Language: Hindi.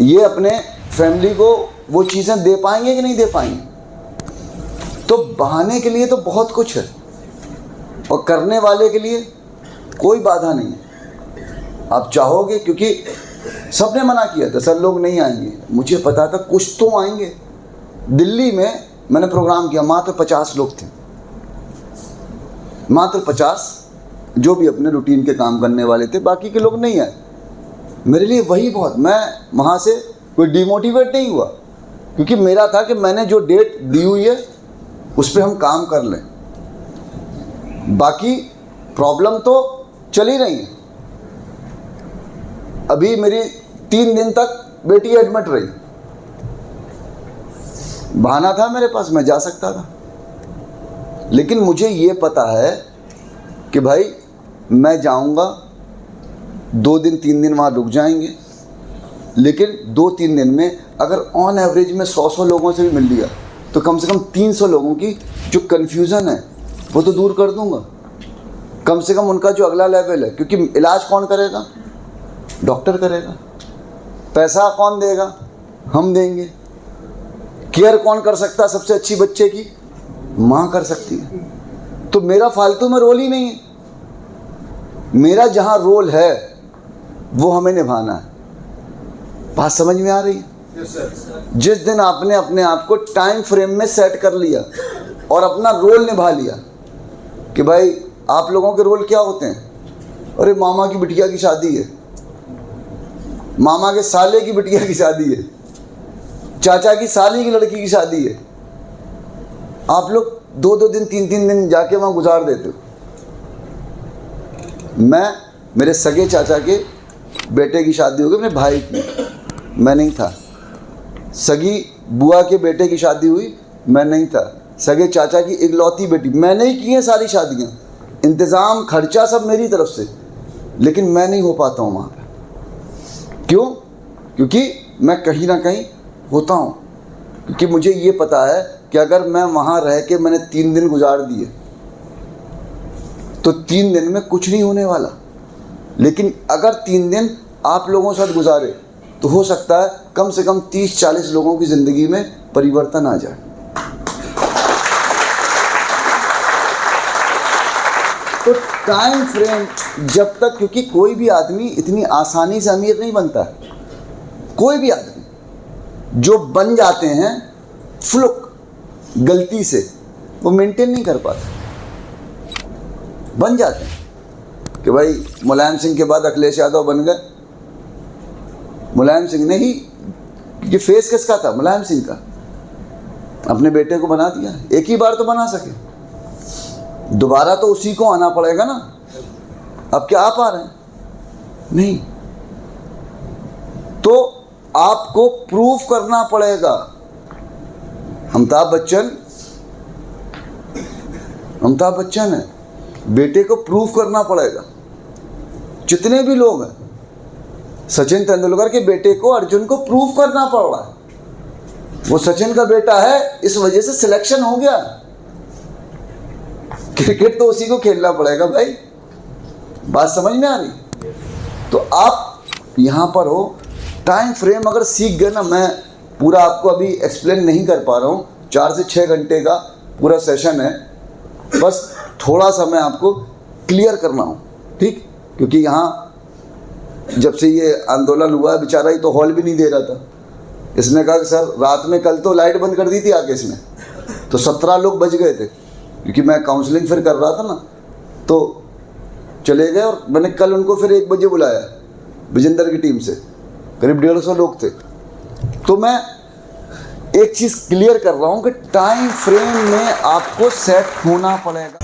ये अपने फैमिली को वो चीज़ें दे पाएंगे कि नहीं दे पाएंगे? तो बहाने के लिए तो बहुत कुछ है और करने वाले के लिए कोई बाधा नहीं है। आप चाहोगे, क्योंकि सबने मना किया था, सर लोग नहीं आएंगे, मुझे पता था कुछ तो आएंगे। दिल्ली में मैंने प्रोग्राम किया, मात्र 50 लोग थे, मात्र 50 जो भी अपने रूटीन के काम करने वाले थे, बाकी के लोग नहीं आए। मेरे लिए वही बहुत, मैं वहाँ से कोई डिमोटिवेट नहीं हुआ, क्योंकि मेरा था कि मैंने जो डेट दी हुई है उस पर हम काम कर लें। बाकी प्रॉब्लम तो चल ही रही है। अभी मेरी 3 दिन तक बेटी एडमिट रही, बहाना था मेरे पास, मैं जा सकता था, लेकिन मुझे ये पता है कि भाई मैं जाऊंगा, 2 दिन 3 दिन वहाँ रुक जाएंगे, लेकिन 2-3 दिन में अगर ऑन एवरेज में 100 लोगों से भी मिल लिया तो कम से कम 300 लोगों की जो कन्फ्यूज़न है वो तो दूर कर दूंगा। कम से कम उनका जो अगला लेवल है, क्योंकि इलाज कौन करेगा? डॉक्टर करेगा। पैसा कौन देगा? हम देंगे। केयर कौन कर सकता है सबसे अच्छी बच्चे की? माँ कर सकती है। तो मेरा फालतू में रोल ही नहीं है। मेरा जहाँ रोल है वो हमें निभाना है। बात समझ में आ रही है? जिस दिन आपने अपने आप को टाइम फ्रेम में सेट कर लिया और अपना रोल निभा लिया कि भाई आप लोगों के रोल क्या होते हैं? अरे मामा की बिटिया की शादी है, मामा के साले की बिटिया की शादी है, चाचा की साली की लड़की की शादी है। आप लोग 2-2 दिन 3-3 दिन जाके वहाँ गुजार देते हो। मैं, मेरे सगे चाचा के बेटे की शादी हो गई, अपने भाई की, मैं नहीं था। सगी बुआ के बेटे की शादी हुई, मैं नहीं था। सगे चाचा की इकलौती बेटी, मैंने ही की हैं सारी शादियाँ, इंतज़ाम खर्चा सब मेरी तरफ से, लेकिन मैं नहीं हो पाता हूँ वहाँ पर। क्यों? क्योंकि मैं कहीं ना कहीं होता हूँ, क्योंकि मुझे ये पता है कि अगर मैं वहाँ रह के मैंने 3 दिन गुजार दिए तो 3 दिन में कुछ नहीं होने वाला। लेकिन अगर 3 दिन आप लोगों के साथ गुजारे तो हो सकता है कम से कम 30-40 लोगों की ज़िंदगी में परिवर्तन आ जाए। तो टाइम फ्रेम जब तक, क्योंकि कोई भी आदमी इतनी आसानी से अमीर नहीं बनता है। कोई भी आदमी जो बन जाते हैं फ्लुक, गलती से, वो मेंटेन नहीं कर पाते। बन जाते हैं कि भाई मुलायम सिंह के बाद अखिलेश यादव बन गए। मुलायम सिंह ने ही, क्योंकि फेस किसका था? मुलायम सिंह का। अपने बेटे को बना दिया। एक ही बार तो बना सके, दोबारा तो उसी को आना पड़ेगा ना। अब क्या आप आ रहे हैं? नहीं। तो आपको प्रूफ करना पड़ेगा। अमिताभ बच्चन है, बेटे को प्रूफ करना पड़ेगा। जितने भी लोग हैं, सचिन तेंदुलकर के बेटे को, अर्जुन को प्रूफ करना पड़ रहा है। वो सचिन का बेटा है, इस वजह से सिलेक्शन हो गया। क्रिकेट तो उसी को खेलना पड़ेगा भाई। बात समझ में आ रही? तो आप यहाँ पर हो, टाइम फ्रेम अगर सीख गए ना, मैं पूरा आपको अभी एक्सप्लेन नहीं कर पा रहा हूँ, 4 से 6 घंटे का पूरा सेशन है, बस थोड़ा सा मैं आपको क्लियर करना हूँ, ठीक? क्योंकि यहाँ जब से ये आंदोलन हुआ है, बेचारा ही तो हॉल भी नहीं दे रहा था। इसने कहा कि सर रात में कल तो लाइट बंद कर दी थी आके इसने, तो 17 लोग बच गए थे, क्योंकि मैं काउंसलिंग फिर कर रहा था ना, तो चले गए। और मैंने कल उनको फिर 1 बजे बुलाया विजेंदर की टीम से, करीब 150 लोग थे। तो मैं एक चीज़ क्लियर कर रहा हूँ कि टाइम फ्रेम में आपको सेट होना पड़ेगा।